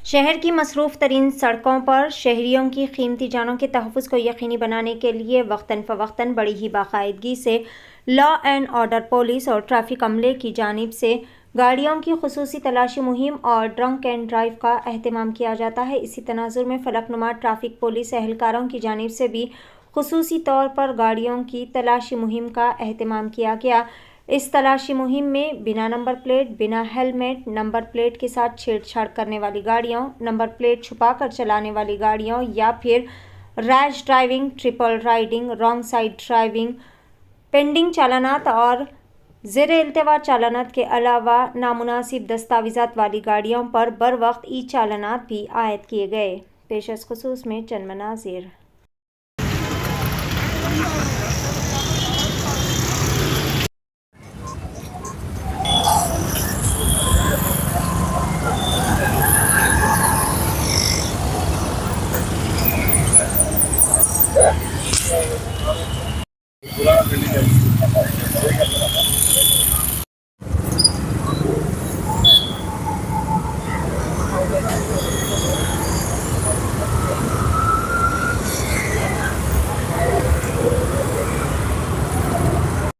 शहर की मसरूफ़ तरीन सड़कों पर शहरियों की कीमती जानों के तहफ़्फ़ुज़ को यकीनी बनाने के लिए वक्तन फ़वक्तन बड़ी ही बाकायदगी से लॉ एंड ऑर्डर पुलिस और ट्रैफिक अमले की जानिब से गाड़ियों की खुसूसी तलाशी मुहिम और ड्रंक एंड ड्राइव का अहतमाम किया जाता है। इसी तनाजुर में फलकनुमा ट्रैफिक पुलिस एहलकारों की जानिब से भी खुसूसी तौर पर गाड़ियों की तलाशी मुहिम का अहतमाम किया गया। इस तलाशी मुहिम में बिना नंबर प्लेट, बिना हेलमेट, नंबर प्लेट के साथ छेड़छाड़ करने वाली गाड़ियों, नंबर प्लेट छुपाकर चलाने वाली गाड़ियों या फिर rash driving, triple riding, wrong side driving, pending चालानात और ज़ेरे इल्तिवा चालानात के अलावा नामुनासिब दस्तावेज़ात वाली गाड़ियों पर बर वक्त ई चालानात भी आयद किए गए। पेशस खुसूस में चंद मनाज़िर।